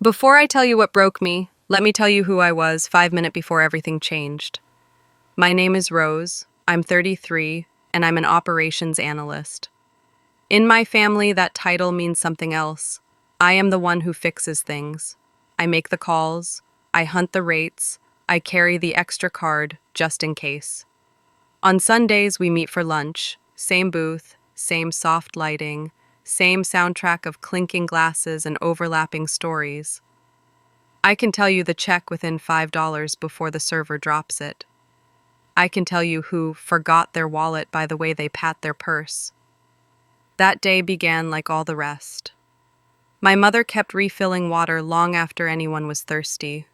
Before I tell you what broke me, let me tell you who I was 5 minutes before everything changed. My name is Rose, I'm 33, and I'm an operations analyst. In my family, that title means something else. I am the one who fixes things. I make the calls, I hunt the rates, I carry the extra card just in case. On Sundays, we meet for lunch, same booth, same soft lighting, same soundtrack of clinking glasses and overlapping stories. I can tell you the check within $5 before the server drops it. I can tell you who forgot their wallet by the way they pat their purse. That day began like all the rest. My mother kept refilling water long after anyone was thirsty.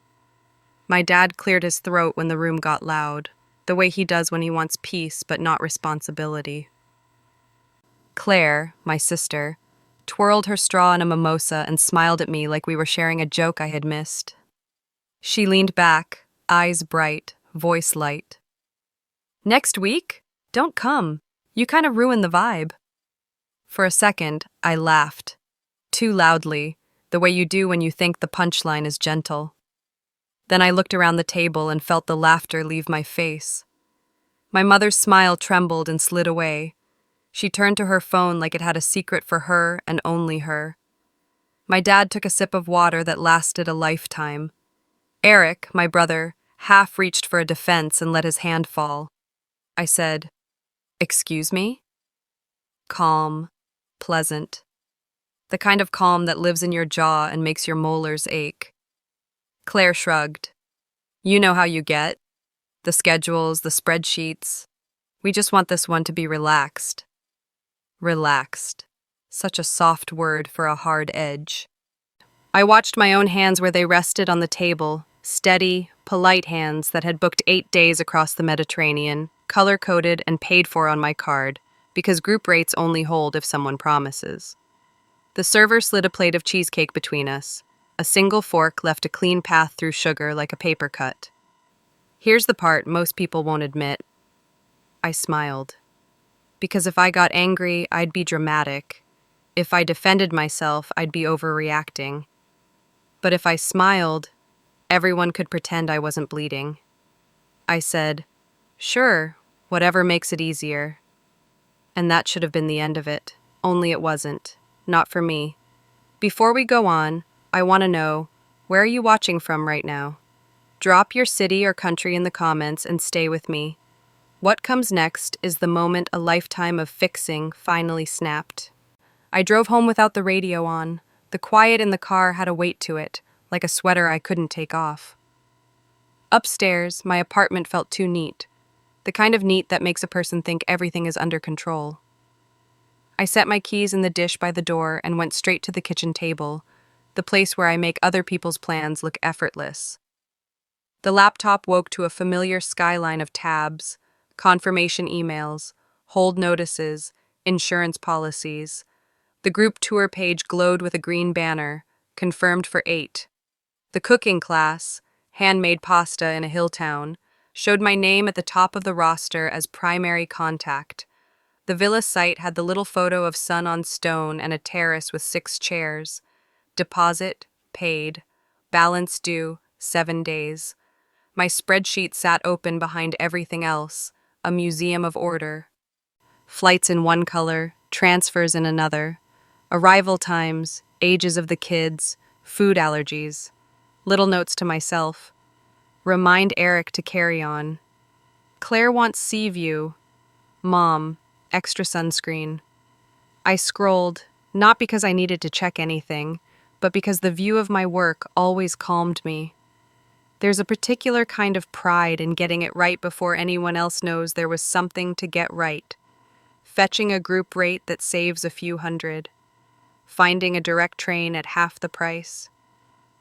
My dad cleared his throat when the room got loud, the way he does when he wants peace but not responsibility. Claire, my sister, twirled her straw in a mimosa and smiled at me like we were sharing a joke I had missed. She leaned back, eyes bright, voice light. "Next week? Don't come. You kind of ruin the vibe." For a second, I laughed. Too loudly, the way you do when you think the punchline is gentle. Then I looked around the table and felt the laughter leave my face. My mother's smile trembled and slid away. She turned to her phone like it had a secret for her and only her. My dad took a sip of water that lasted a lifetime. Eric, my brother, half reached for a defense and let his hand fall. I said, "Excuse me?" Calm, pleasant. The kind of calm that lives in your jaw and makes your molars ache. Claire shrugged. "You know how you get. The schedules, the spreadsheets. We just want this one to be relaxed." Relaxed. Such a soft word for a hard edge. I watched my own hands where they rested on the table, steady, polite hands that had booked 8 days across the Mediterranean, color-coded and paid for on my card, because group rates only hold if someone promises. The server slid a plate of cheesecake between us. A single fork left a clean path through sugar like a paper cut. Here's the part most people won't admit. I smiled. Because if I got angry, I'd be dramatic. If I defended myself, I'd be overreacting. But if I smiled, everyone could pretend I wasn't bleeding. I said, "Sure, whatever makes it easier." And that should have been the end of it, only it wasn't. Not for me. Before we go on, I want to know, where are you watching from right now? Drop your city or country in the comments and stay with me. What comes next is the moment a lifetime of fixing finally snapped. I drove home without the radio on. The quiet in the car had a weight to it, like a sweater I couldn't take off. Upstairs, my apartment felt too neat. The kind of neat that makes a person think everything is under control. I set my keys in the dish by the door and went straight to the kitchen table, the place where I make other people's plans look effortless. The laptop woke to a familiar skyline of tabs, confirmation emails, hold notices, insurance policies. The group tour page glowed with a green banner, confirmed for 8. The cooking class, handmade pasta in a hill town, showed my name at the top of the roster as primary contact. The villa site had the little photo of sun on stone and a terrace with 6 chairs. Deposit, paid. Balance due, 7 days. My spreadsheet sat open behind everything else, a museum of order. Flights in one color, transfers in another. Arrival times, ages of the kids, food allergies. Little notes to myself. Remind Eric to carry on. Claire wants sea view. Mom, extra sunscreen. I scrolled, not because I needed to check anything, but because the view of my work always calmed me. There's a particular kind of pride in getting it right before anyone else knows there was something to get right. Fetching a group rate that saves a few hundred. Finding a direct train at half the price.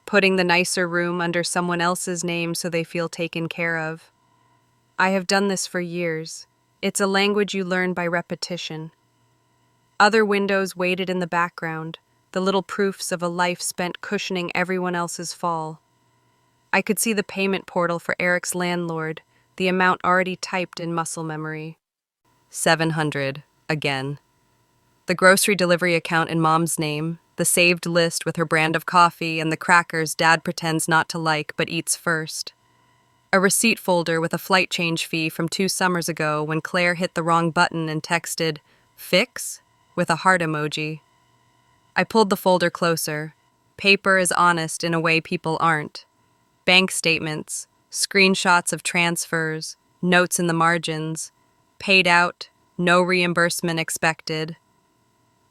Putting the nicer room under someone else's name so they feel taken care of. I have done this for years. It's a language you learn by repetition. Other windows waited in the background, the little proofs of a life spent cushioning everyone else's fall. I could see the payment portal for Eric's landlord, the amount already typed in muscle memory. 700, again. The grocery delivery account in Mom's name, the saved list with her brand of coffee, and the crackers Dad pretends not to like but eats first. A receipt folder with a flight change fee from 2 summers ago when Claire hit the wrong button and texted, "Fix?" with a heart emoji. I pulled the folder closer. Paper is honest in a way people aren't. Bank statements, screenshots of transfers, notes in the margins, paid out, no reimbursement expected.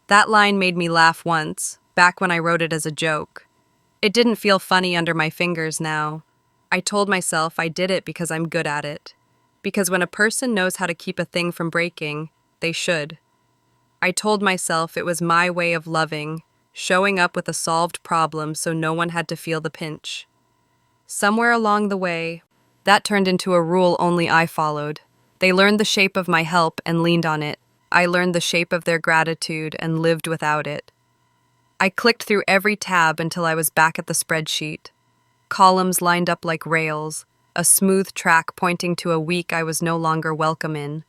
That line made me laugh once, back when I wrote it as a joke. It didn't feel funny under my fingers now. I told myself I did it because I'm good at it. Because when a person knows how to keep a thing from breaking, they should. I told myself it was my way of loving, showing up with a solved problem so no one had to feel the pinch. Somewhere along the way, that turned into a rule only I followed. They learned the shape of my help and leaned on it. I learned the shape of their gratitude and lived without it. I clicked through every tab until I was back at the spreadsheet. Columns lined up like rails, a smooth track pointing to a week I was no longer welcome in.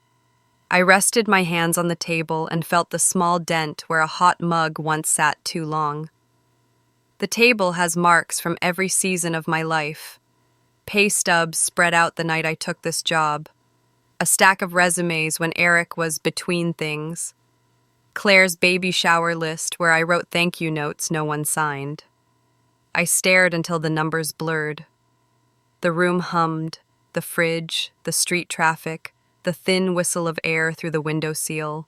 I rested my hands on the table and felt the small dent where a hot mug once sat too long. The table has marks from every season of my life. Pay stubs spread out the night I took this job. A stack of resumes when Eric was between things. Claire's baby shower list where I wrote thank you notes no one signed. I stared until the numbers blurred. The room hummed, the fridge, the street traffic, the thin whistle of air through the window seal.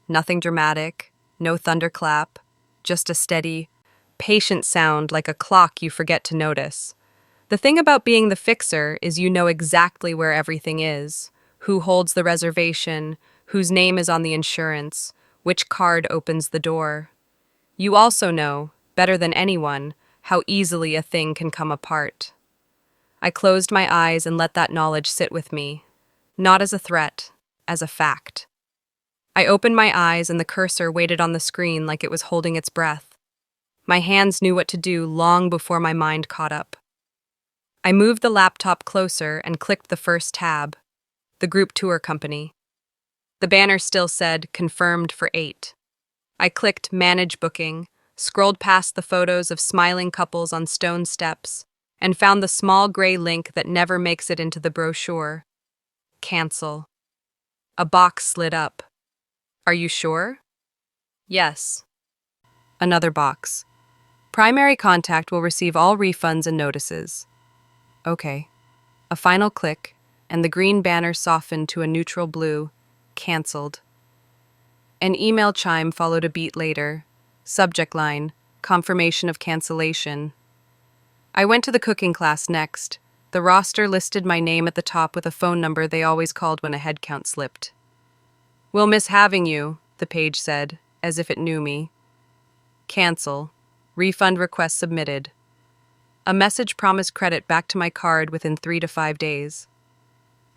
Nothing dramatic, no thunderclap, just a steady, patient sound like a clock you forget to notice. The thing about being the fixer is you know exactly where everything is, who holds the reservation, whose name is on the insurance, which card opens the door. You also know, better than anyone, how easily a thing can come apart. I closed my eyes and let that knowledge sit with me, not as a threat, as a fact. I opened my eyes and the cursor waited on the screen like it was holding its breath. My hands knew what to do long before my mind caught up. I moved the laptop closer and clicked the first tab, the group tour company. The banner still said, confirmed for 8. I clicked Manage Booking, scrolled past the photos of smiling couples on stone steps, and found the small gray link that never makes it into the brochure. Cancel. A box slid up. Are you sure? Yes. Another box. Primary contact will receive all refunds and notices. Okay. A final click, and the green banner softened to a neutral blue. Cancelled. An email chime followed a beat later. Subject line, confirmation of cancellation. I went to the cooking class next. The roster listed my name at the top with a phone number they always called when a head count slipped. We'll miss having you, the page said, as if it knew me. Cancel. Refund request submitted. A message promised credit back to my card within 3 to 5 days.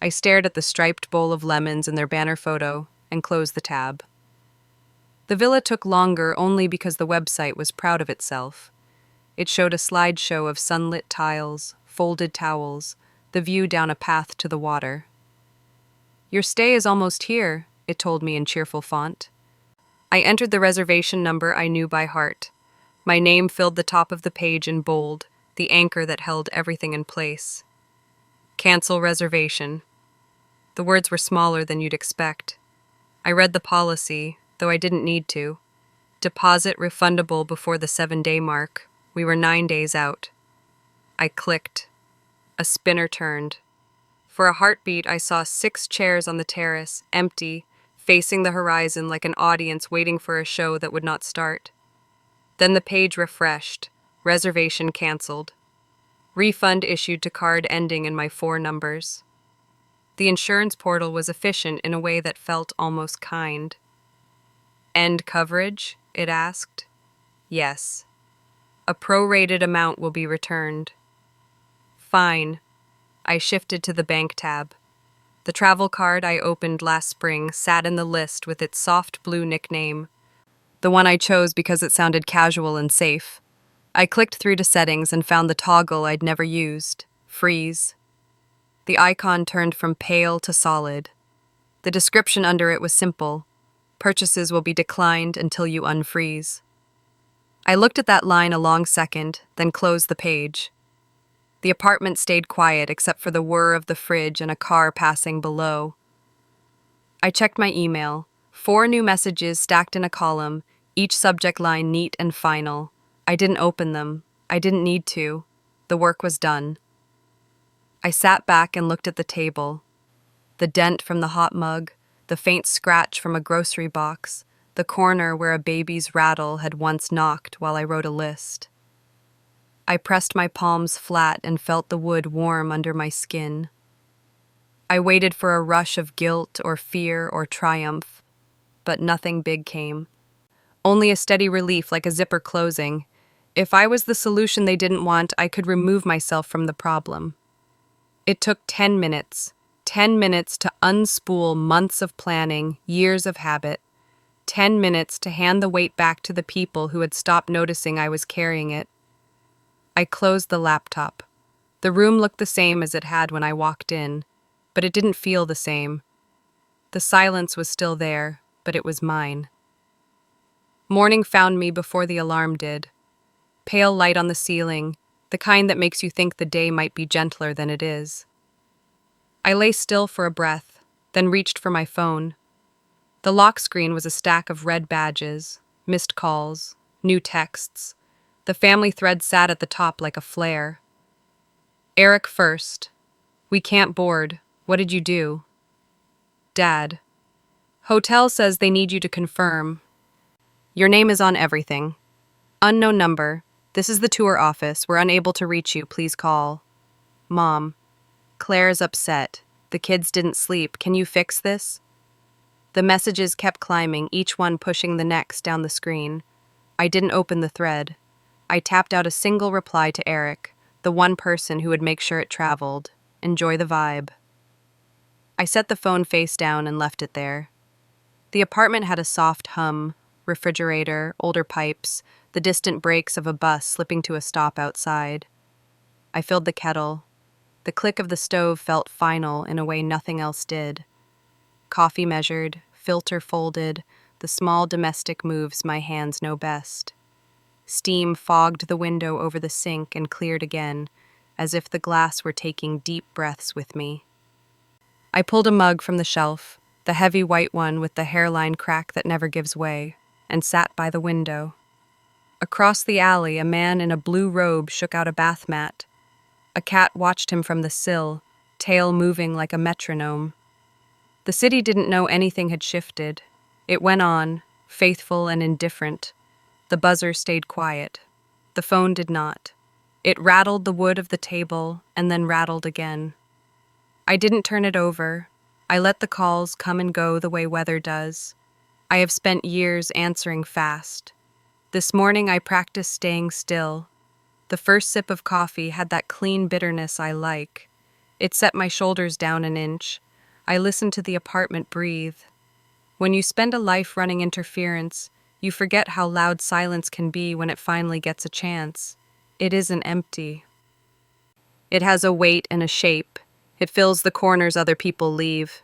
I stared at the striped bowl of lemons in their banner photo and closed the tab. The villa took longer only because the website was proud of itself. It showed a slideshow of sunlit tiles, folded towels, the view down a path to the water. Your stay is almost here, it told me in cheerful font. I entered the reservation number I knew by heart. My name filled the top of the page in bold, the anchor that held everything in place. Cancel reservation. The words were smaller than you'd expect. I read the policy, though I didn't need to. Deposit refundable before the 7-day mark. We were 9 days out. I clicked. A spinner turned. For a heartbeat, I saw 6 chairs on the terrace, empty, facing the horizon like an audience waiting for a show that would not start. Then the page refreshed. Reservation canceled. Refund issued to card ending in my 4 numbers. The insurance portal was efficient in a way that felt almost kind. End coverage? It asked. Yes. A prorated amount will be returned. Fine. I shifted to the bank tab. The travel card I opened last spring sat in the list with its soft blue nickname, the one I chose because it sounded casual and safe. I clicked through to settings and found the toggle I'd never used, freeze. The icon turned from pale to solid. The description under it was simple. Purchases will be declined until you unfreeze. I looked at that line a long second, then closed the page. The apartment stayed quiet except for the whir of the fridge and a car passing below. I checked my email. 4 new messages stacked in a column, each subject line neat and final. I didn't open them. I didn't need to. The work was done. I sat back and looked at the table. The dent from the hot mug, the faint scratch from a grocery box, the corner where a baby's rattle had once knocked while I wrote a list. I pressed my palms flat and felt the wood warm under my skin. I waited for a rush of guilt or fear or triumph, but nothing big came. Only a steady relief like a zipper closing. If I was the solution they didn't want, I could remove myself from the problem. It took 10 minutes. 10 minutes to unspool months of planning, years of habit. 10 minutes to hand the weight back to the people who had stopped noticing I was carrying it. I closed the laptop. The room looked the same as it had when I walked in, but it didn't feel the same. The silence was still there, but it was mine. Morning found me before the alarm did. Pale light on the ceiling, the kind that makes you think the day might be gentler than it is. I lay still for a breath, then reached for my phone. The lock screen was a stack of red badges, missed calls, new texts. The family thread sat at the top like a flare. Eric first. We can't board. What did you do? Dad. Hotel says they need you to confirm. Your name is on everything. Unknown number. This is the tour office. We're unable to reach you. Please call. Mom. Claire's upset. The kids didn't sleep. Can you fix this? The messages kept climbing, each one pushing the next down the screen. I didn't open the thread. I tapped out a single reply to Eric, the one person who would make sure it traveled. Enjoy the vibe. I set the phone face down and left it there. The apartment had a soft hum, refrigerator, older pipes, the distant brakes of a bus slipping to a stop outside. I filled the kettle. The click of the stove felt final in a way nothing else did. Coffee measured, filter folded, the small domestic moves my hands know best. Steam fogged the window over the sink and cleared again, as if the glass were taking deep breaths with me. I pulled a mug from the shelf, the heavy white one with the hairline crack that never gives way, and sat by the window. Across the alley, a man in a blue robe shook out a bath mat. A cat watched him from the sill, tail moving like a metronome. The city didn't know anything had shifted. It went on, faithful and indifferent. The buzzer stayed quiet. The phone did not. It rattled the wood of the table and then rattled again. I didn't turn it over. I let the calls come and go the way weather does. I have spent years answering fast. This morning I practiced staying still. The first sip of coffee had that clean bitterness I like. It set my shoulders down an inch. I listened to the apartment breathe. When you spend a life running interference, you forget how loud silence can be when it finally gets a chance. It isn't empty. It has a weight and a shape. It fills the corners other people leave.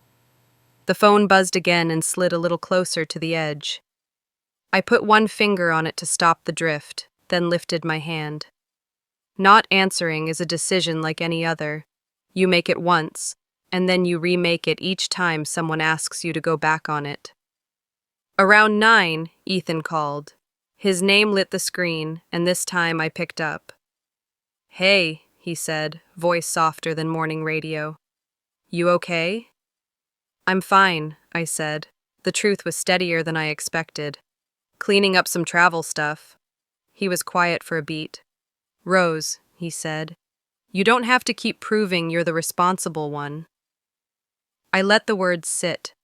The phone buzzed again and slid a little closer to the edge. I put one finger on it to stop the drift, then lifted my hand. Not answering is a decision like any other. You make it once, and then you remake it each time someone asks you to go back on it. Around 9, Ethan called. His name lit the screen, and this time I picked up. Hey, he said, voice softer than morning radio. You okay? I'm fine, I said. The truth was steadier than I expected. Cleaning up some travel stuff. He was quiet for a beat. Rose, he said, you don't have to keep proving you're the responsible one. I let the words sit.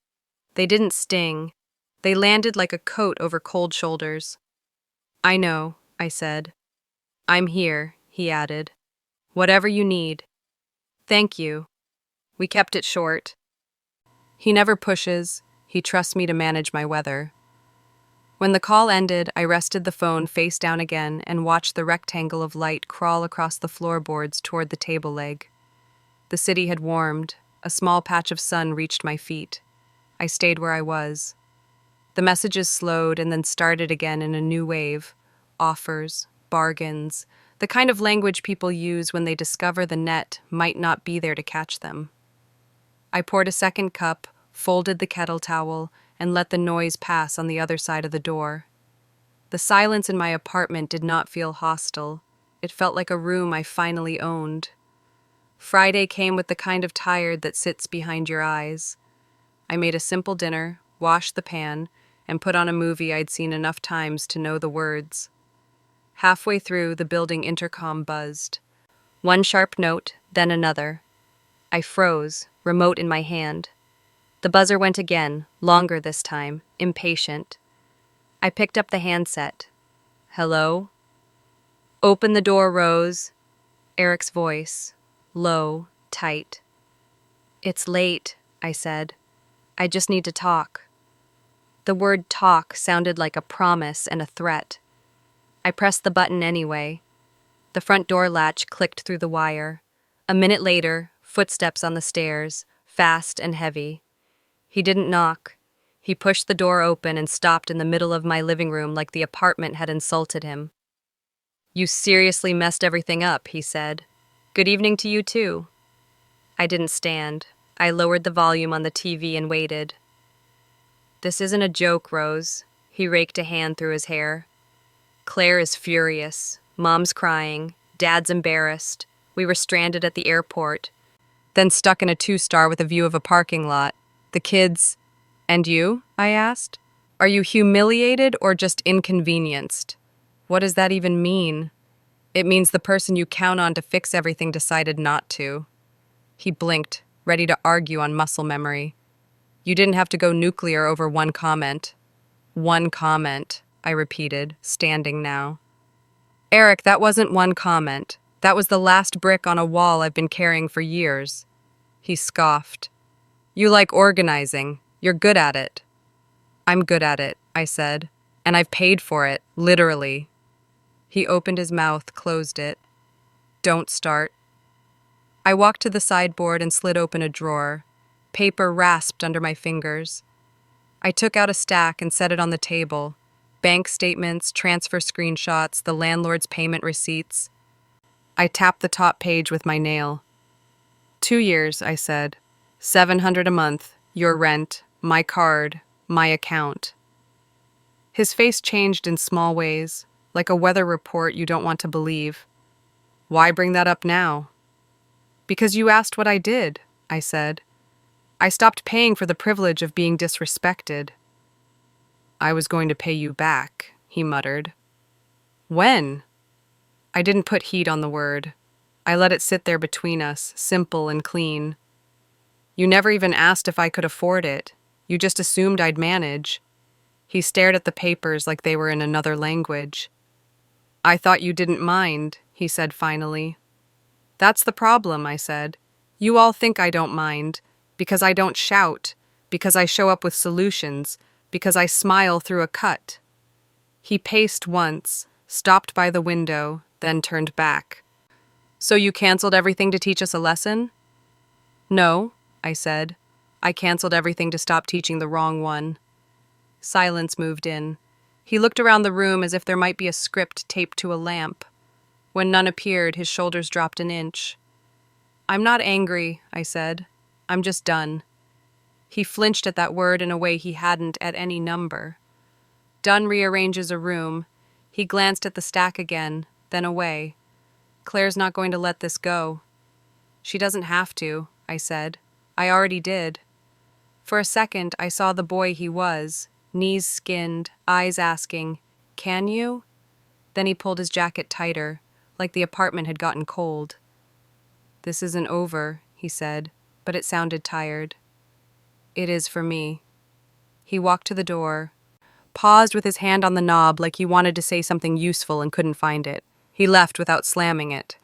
They didn't sting. They landed like a coat over cold shoulders. I know, I said. I'm here, he added. Whatever you need. Thank you. We kept it short. He never pushes. He trusts me to manage my weather. When the call ended, I rested the phone face down again and watched the rectangle of light crawl across the floorboards toward the table leg. The city had warmed. A small patch of sun reached my feet. I stayed where I was. The messages slowed and then started again in a new wave, offers, bargains, the kind of language people use when they discover the net might not be there to catch them. I poured a second cup, folded the kettle towel, and let the noise pass on the other side of the door. The silence in my apartment did not feel hostile. It felt like a room I finally owned. Friday came with the kind of tired that sits behind your eyes. I made a simple dinner, washed the pan, and put on a movie I'd seen enough times to know the words. Halfway through, the building intercom buzzed. One sharp note, then another. I froze, remote in my hand. The buzzer went again, longer this time, impatient. I picked up the handset. Hello? Open the door, Rose. Eric's voice, low, tight. It's late, I said. I just need to talk. The word talk sounded like a promise and a threat. I pressed the button anyway. The front door latch clicked through the wire. A minute later, footsteps on the stairs, fast and heavy. He didn't knock. He pushed the door open and stopped in the middle of my living room like the apartment had insulted him. You seriously messed everything up, he said. Good evening to you too. I didn't stand. I lowered the volume on the TV and waited. This isn't a joke, Rose. He raked a hand through his hair. Claire is furious. Mom's crying. Dad's embarrassed. We were stranded at the airport, then stuck in a 2-star with a view of a parking lot. The kids... And you? I asked. Are you humiliated or just inconvenienced? What does that even mean? It means the person you count on to fix everything decided not to. He blinked, ready to argue on muscle memory. You didn't have to go nuclear over one comment. One comment, I repeated, standing now. Eric, that wasn't one comment. That was the last brick on a wall I've been carrying for years. He scoffed. You like organizing. You're good at it. I'm good at it, I said, and I've paid for it, literally. He opened his mouth, closed it. Don't start. I walked to the sideboard and slid open a drawer. Paper rasped under my fingers. I took out a stack and set it on the table. Bank statements, transfer screenshots, the landlord's payment receipts. I tapped the top page with my nail. 2 years, I said. $700 a month, your rent, my card, my account. His face changed in small ways, like a weather report you don't want to believe. Why bring that up now? Because you asked what I did, I said. I stopped paying for the privilege of being disrespected. I was going to pay you back, he muttered. When? I didn't put heat on the word. I let it sit there between us, simple and clean. You never even asked if I could afford it. You just assumed I'd manage. He stared at the papers like they were in another language. I thought you didn't mind, he said finally. That's the problem, I said. You all think I don't mind, because I don't shout, because I show up with solutions, because I smile through a cut. He paced once, stopped by the window, then turned back. So you canceled everything to teach us a lesson? No, I said. I canceled everything to stop teaching the wrong one. Silence moved in. He looked around the room as if there might be a script taped to a lamp. When none appeared, his shoulders dropped an inch. I'm not angry, I said. I'm just done. He flinched at that word in a way he hadn't at any number. Done rearranges a room. He glanced at the stack again, then away. Claire's not going to let this go. She doesn't have to, I said. I already did. For a second, I saw the boy he was, knees skinned, eyes asking, "Can you?" Then he pulled his jacket tighter, like the apartment had gotten cold. This isn't over, he said, but it sounded tired. It is for me. He walked to the door, paused with his hand on the knob like he wanted to say something useful and couldn't find it. He left without slamming it.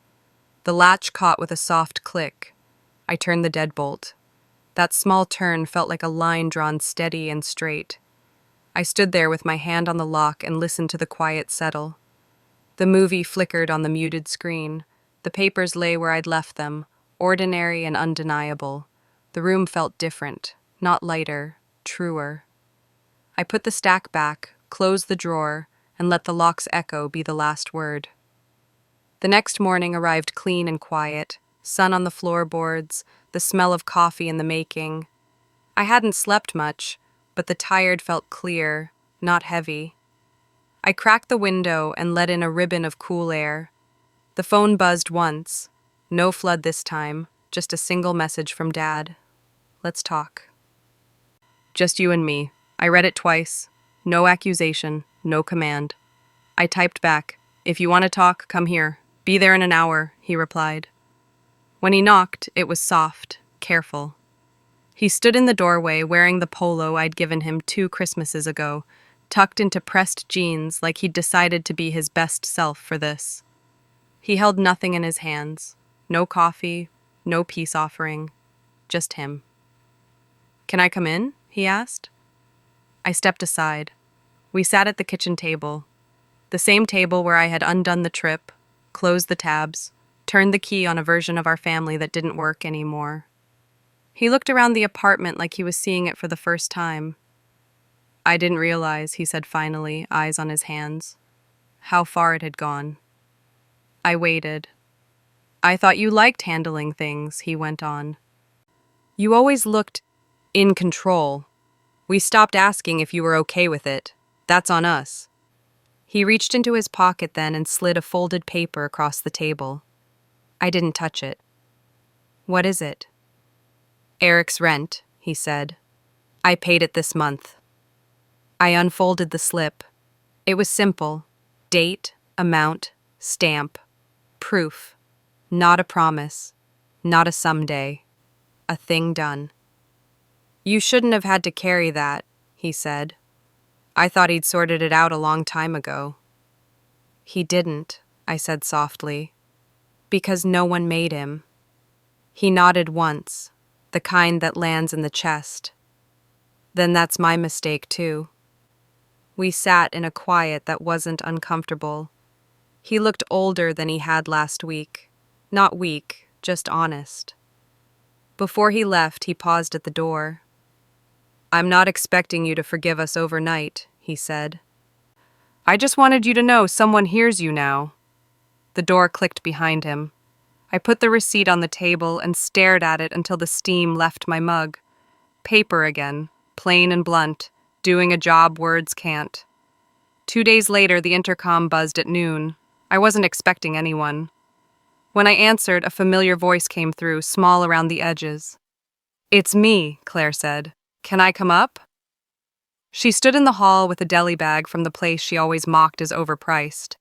The latch caught with a soft click. I turned the deadbolt. That small turn felt like a line drawn steady and straight. I stood there with my hand on the lock and listened to the quiet settle. The movie flickered on the muted screen. The papers lay where I'd left them, ordinary and undeniable. The room felt different, not lighter, truer. I put the stack back, closed the drawer, and let the lock's echo be the last word. The next morning arrived clean and quiet, sun on the floorboards, the smell of coffee in the making. I hadn't slept much, but the tired felt clear, not heavy. I cracked the window and let in a ribbon of cool air. The phone buzzed once. No flood this time, just a single message from Dad. Let's talk. Just you and me. I read it twice. No accusation, no command. I typed back, "If you want to talk, come here. Be there in an hour," he replied. When he knocked, it was soft, careful. He stood in the doorway wearing the polo I'd given him 2 Christmases ago, tucked into pressed jeans like he'd decided to be his best self for this. He held nothing in his hands. No coffee, no peace offering, just him. "Can I come in?" he asked. I stepped aside. We sat at the kitchen table, the same table where I had undone the trip, closed the tabs, turned the key on a version of our family that didn't work anymore. He looked around the apartment like he was seeing it for the first time. "I didn't realize," he said finally, eyes on his hands, "how far it had gone." I waited. "I thought you liked handling things," he went on. "You always looked in control. We stopped asking if you were okay with it. That's on us." He reached into his pocket then and slid a folded paper across the table. I didn't touch it. "What is it?" "Eric's rent," he said. "I paid it this month." I unfolded the slip. It was simple. Date, amount, stamp, proof. Not a promise. Not a someday. A thing done. "You shouldn't have had to carry that," he said. "I thought he'd sorted it out a long time ago." "He didn't," I said softly, "because no one made him." He nodded once, the kind that lands in the chest. "Then that's my mistake, too." We sat in a quiet that wasn't uncomfortable. He looked older than he had last week. Not weak, just honest. Before he left, he paused at the door. "I'm not expecting you to forgive us overnight," he said. "I just wanted you to know someone hears you now." The door clicked behind him. I put the receipt on the table and stared at it until the steam left my mug. Paper again, plain and blunt, doing a job words can't. 2 days later, the intercom buzzed at noon. I wasn't expecting anyone. When I answered, a familiar voice came through, small around the edges. "It's me," Claire said. "Can I come up?" She stood in the hall with a deli bag from the place she always mocked as overpriced.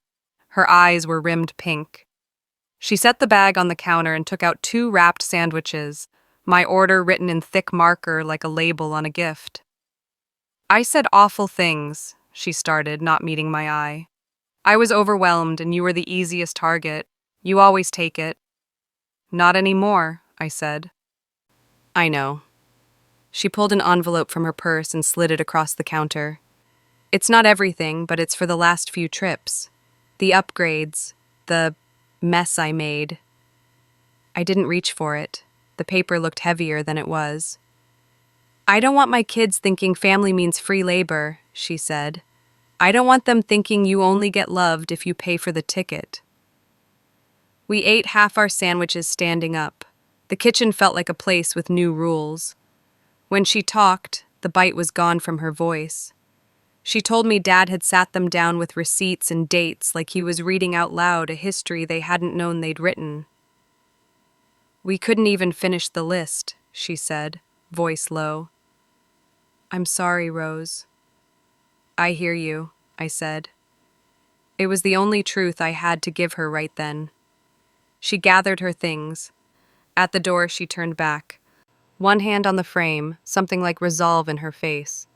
Her eyes were rimmed pink. She set the bag on the counter and took out 2 wrapped sandwiches, my order written in thick marker like a label on a gift. "I said awful things," she started, not meeting my eye. "I was overwhelmed and you were the easiest target. You always take it." "Not anymore," I said. "I know." She pulled an envelope from her purse and slid it across the counter. "It's not everything, but it's for the last few trips. The upgrades, the mess I made." I didn't reach for it. The paper looked heavier than it was. "I don't want my kids thinking family means free labor," she said. "I don't want them thinking you only get loved if you pay for the ticket." We ate half our sandwiches standing up. The kitchen felt like a place with new rules. When she talked, the bite was gone from her voice. She told me Dad had sat them down with receipts and dates like he was reading out loud a history they hadn't known they'd written. "We couldn't even finish the list," she said, voice low. "I'm sorry, Rose." "I hear you," I said. It was the only truth I had to give her right then. She gathered her things. At the door, she turned back. One hand on the frame, something like resolve in her face.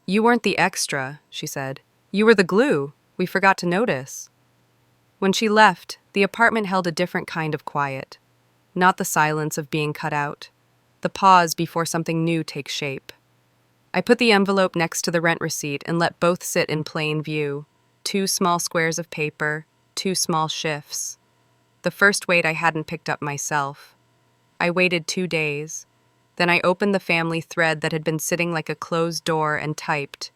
"You weren't the extra," she said. "You were the glue. We forgot to notice." When she left, the apartment held a different kind of quiet. Not the silence of being cut out. The pause before something new takes shape. I put the envelope next to the rent receipt and let both sit in plain view. 2 small squares of paper, 2 small shifts. The first weight I hadn't picked up myself. I waited 2 days. Then I opened the family thread that had been sitting like a closed door and typed,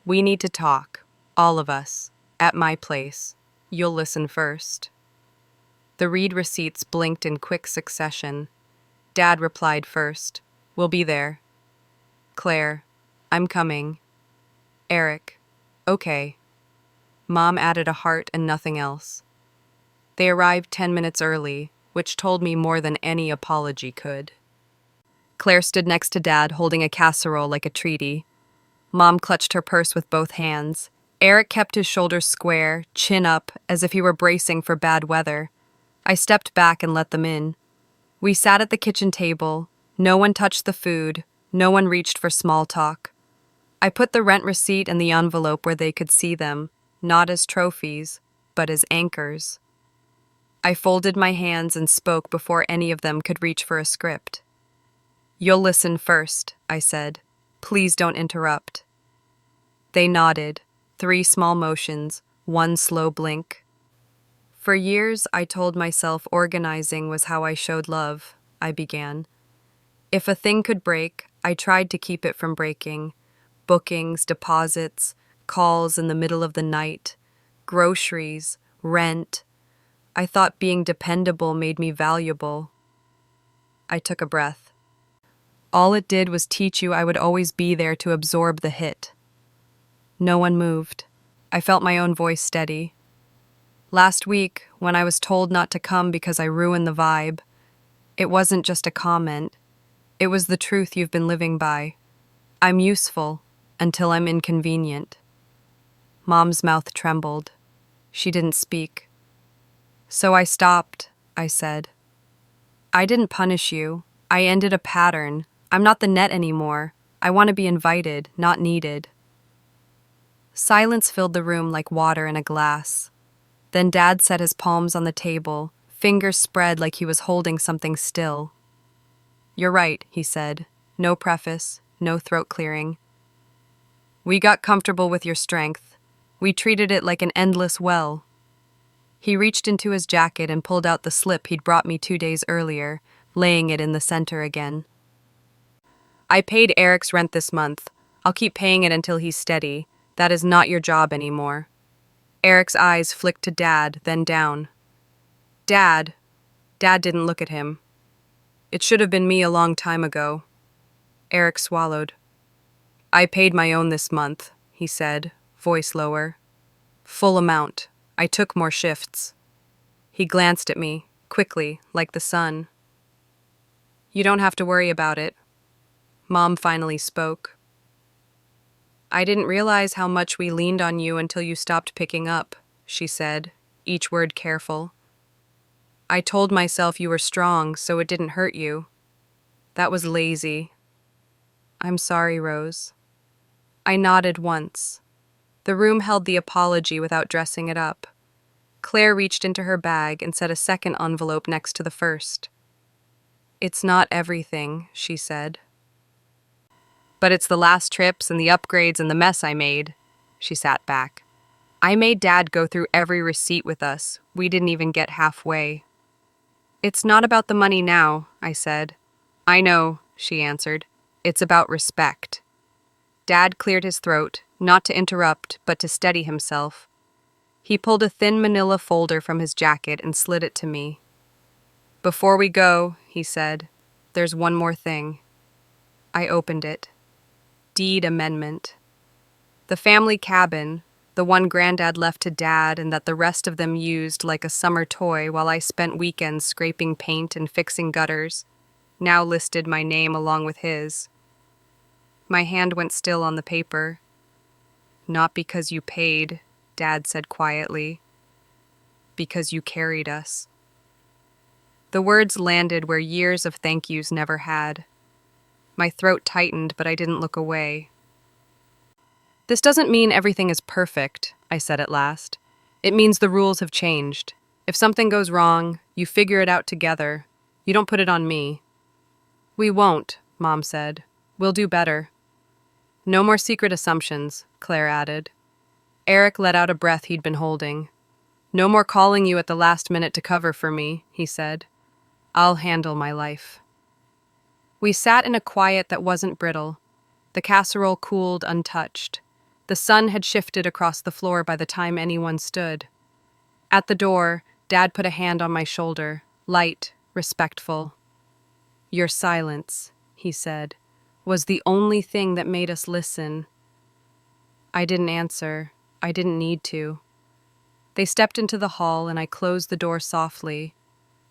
"We need to talk. All of us. At my place. You'll listen first. The read receipts blinked in quick succession. Dad replied first. We'll be there. Claire. I'm coming. Eric. Okay. Mom added a heart and nothing else. They arrived 10 minutes early, which told me more than any apology could. Claire stood next to Dad, holding a casserole like a treaty. Mom clutched her purse with both hands. Eric kept his shoulders square, chin up, as if he were bracing for bad weather. I stepped back and let them in. We sat at the kitchen table. No one touched the food. No one reached for small talk. I put the rent receipt and the envelope where they could see them, not as trophies, but as anchors. I folded my hands and spoke before any of them could reach for a script. You'll listen first, I said. Please don't interrupt. They nodded, 3 small motions, 1 slow blink. For years, I told myself organizing was how I showed love, I began. If a thing could break, I tried to keep it from breaking. Bookings, deposits, calls in the middle of the night, groceries, rent. I thought being dependable made me valuable. I took a breath. All it did was teach you I would always be there to absorb the hit. No one moved. I felt my own voice steady. Last week, when I was told not to come because I ruined the vibe, it wasn't just a comment. It was the truth you've been living by. I'm useful until I'm inconvenient. Mom's mouth trembled. She didn't speak. So I stopped, I said. I didn't punish you. I ended a pattern. I'm not the net anymore. I want to be invited, not needed. Silence filled the room like water in a glass. Then Dad set his palms on the table, fingers spread like he was holding something still. You're right, he said. No preface, no throat clearing. We got comfortable with your strength. We treated it like an endless well. He reached into his jacket and pulled out the slip he'd brought me 2 days earlier, laying it in the center again. I paid Eric's rent this month. I'll keep paying it until he's steady. That is not your job anymore. Eric's eyes flicked to Dad, then down. Dad. Dad didn't look at him. It should have been me a long time ago. Eric swallowed. I paid my own this month, he said, voice lower. Full amount. I took more shifts. He glanced at me, quickly, like the sun. You don't have to worry about it. Mom finally spoke. I didn't realize how much we leaned on you until you stopped picking up, she said, each word careful. I told myself you were strong, so it didn't hurt you. That was lazy. I'm sorry, Rose. I nodded once. The room held the apology without dressing it up. Claire reached into her bag and set a second envelope next to the first. It's not everything, she said. But it's the last trips and the upgrades and the mess I made. She sat back. I made Dad go through every receipt with us. We didn't even get halfway. It's not about the money now, I said. I know, she answered. It's about respect. Dad cleared his throat, not to interrupt, but to steady himself. He pulled a thin manila folder from his jacket and slid it to me. Before we go, he said, there's one more thing. I opened it. Deed amendment. The family cabin, the one Granddad left to Dad and that the rest of them used like a summer toy while I spent weekends scraping paint and fixing gutters, now listed my name along with his. My hand went still on the paper. Not because you paid, Dad said quietly. Because you carried us. The words landed where years of thank yous never had. My throat tightened, but I didn't look away. This doesn't mean everything is perfect, I said at last. It means the rules have changed. If something goes wrong, you figure it out together. You don't put it on me. We won't, Mom said. We'll do better. No more secret assumptions, Claire added. Eric let out a breath he'd been holding. No more calling you at the last minute to cover for me, he said. I'll handle my life. We sat in a quiet that wasn't brittle. The casserole cooled untouched. The sun had shifted across the floor by the time anyone stood. At the door, Dad put a hand on my shoulder, light, respectful. "Your silence," he said, "was the only thing that made us listen." I didn't answer. I didn't need to. They stepped into the hall and I closed the door softly,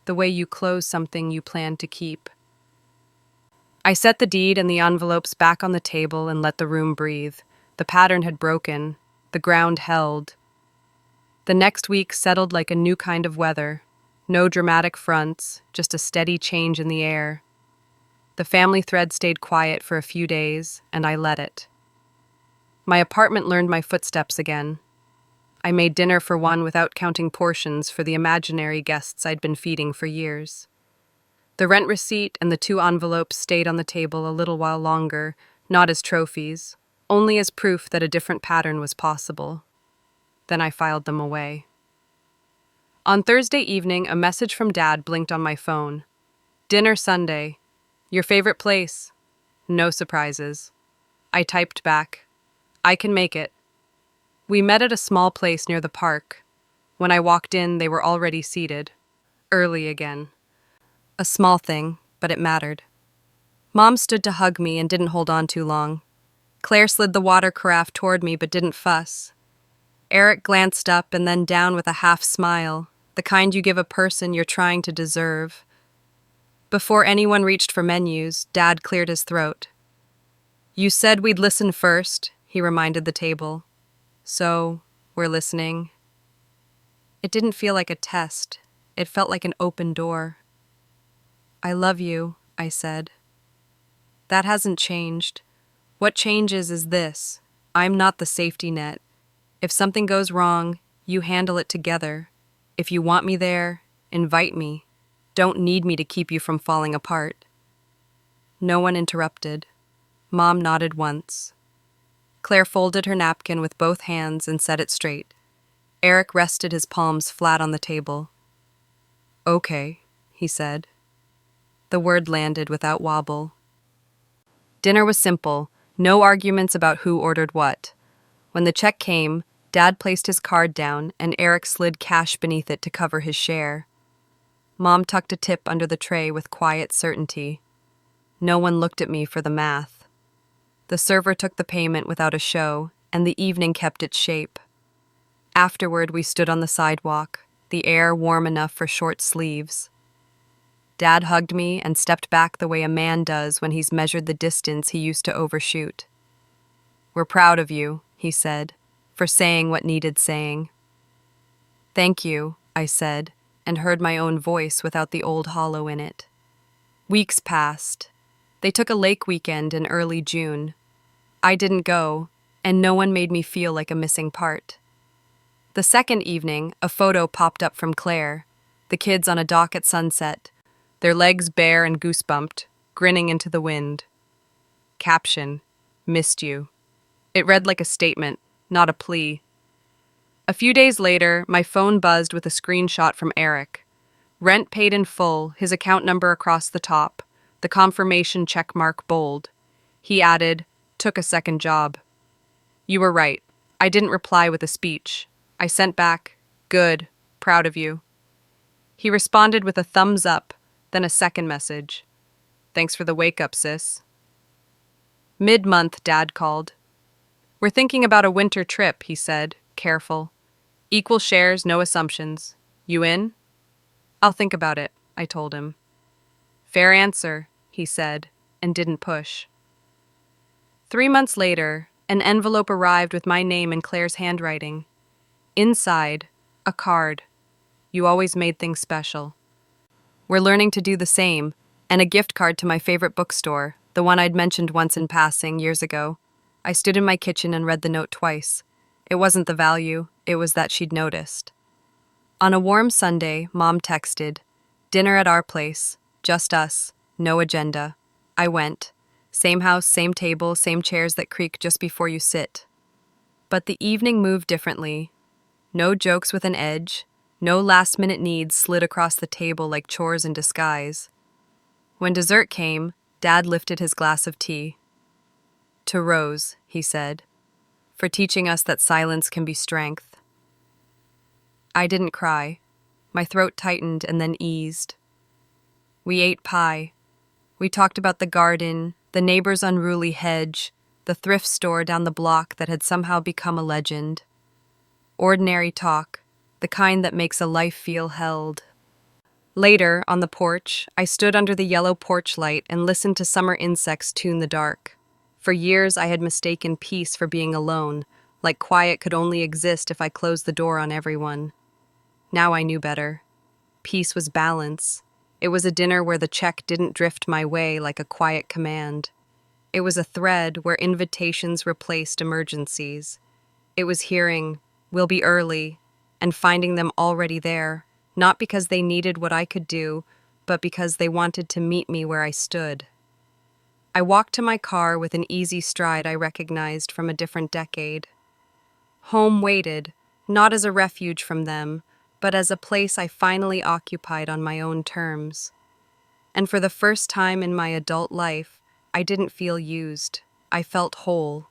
the way you close something you plan to keep. I set the deed and the envelopes back on the table and let the room breathe. The pattern had broken. The ground held. The next week settled like a new kind of weather. No dramatic fronts, just a steady change in the air. The family thread stayed quiet for a few days, and I let it. My apartment learned my footsteps again. I made dinner for one without counting portions for the imaginary guests I'd been feeding for years. The rent receipt and the 2 envelopes stayed on the table a little while longer, not as trophies, only as proof that a different pattern was possible. Then I filed them away. On Thursday evening, a message from Dad blinked on my phone. "Dinner Sunday. Your favorite place?" No surprises. I typed back, "I can make it." We met at a small place near the park. When I walked in, they were already seated. Early again. A small thing, but it mattered. Mom stood to hug me and didn't hold on too long. Claire slid the water carafe toward me but didn't fuss. Eric glanced up and then down with a half smile, the kind you give a person you're trying to deserve. Before anyone reached for menus, Dad cleared his throat. "You said we'd listen first," he reminded the table. "So, we're listening." It didn't feel like a test. It felt like an open door. "I love you," I said. "That hasn't changed. What changes is this. I'm not the safety net. If something goes wrong, you handle it together. If you want me there, invite me. Don't need me to keep you from falling apart." No one interrupted. Mom nodded once. Claire folded her napkin with both hands and set it straight. Eric rested his palms flat on the table. "Okay," he said. The word landed without wobble. Dinner was simple, no arguments about who ordered what. When the check came, Dad placed his card down and Eric slid cash beneath it to cover his share. Mom tucked a tip under the tray with quiet certainty. No one looked at me for the math. The server took the payment without a show, and the evening kept its shape. Afterward, we stood on the sidewalk, the air warm enough for short sleeves. Dad hugged me and stepped back the way a man does when he's measured the distance he used to overshoot. "We're proud of you," he said, "for saying what needed saying." "Thank you," I said, and heard my own voice without the old hollow in it. Weeks passed. They took a lake weekend in early June. I didn't go, and no one made me feel like a missing part. The second evening, a photo popped up from Claire, the kids on a dock at sunset, their legs bare and goosebumped, grinning into the wind. Caption, "Missed you." It read like a statement, not a plea. A few days later, my phone buzzed with a screenshot from Eric. Rent paid in full, his account number across the top, the confirmation checkmark bold. He added, "Took a second job." You were right. I didn't reply with a speech. I sent back, "Good, proud of you." He responded with a thumbs up, then a second message. "Thanks for the wake-up, sis." Mid-month, Dad called. "We're thinking about a winter trip," he said, careful. "Equal shares, no assumptions. You in?" "I'll think about it," I told him. "Fair answer," he said, and didn't push. 3 months later, an envelope arrived with my name in Claire's handwriting. Inside, a card. "You always made things special." We're learning to do the same, and a gift card to my favorite bookstore, the one I'd mentioned once in passing years ago. I stood in my kitchen and read the note twice. It wasn't the value, it was that she'd noticed. On a warm Sunday, Mom texted, "Dinner at our place, just us, no agenda." I went. Same house, same table, same chairs that creak just before you sit. But the evening moved differently. No jokes with an edge, no last-minute needs slid across the table like chores in disguise. When dessert came, Dad lifted his glass of tea. "To Rose," he said. for teaching us that silence can be strength. I didn't cry. My throat tightened and then eased. We ate pie. We talked about the garden, the neighbor's unruly hedge, the thrift store down the block that had somehow become a legend. Ordinary talk, the kind that makes a life feel held. Later, on the porch, I stood under the yellow porch light and listened to summer insects tune the dark. For years, I had mistaken peace for being alone, like quiet could only exist if I closed the door on everyone. Now I knew better. Peace was balance. It was a dinner where the check didn't drift my way like a quiet command. It was a thread where invitations replaced emergencies. It was hearing, "We'll be early," and finding them already there, not because they needed what I could do, but because they wanted to meet me where I stood. I walked to my car with an easy stride I recognized from a different decade. Home waited, not as a refuge from them, but as a place I finally occupied on my own terms. And for the first time in my adult life, I didn't feel used. I felt whole.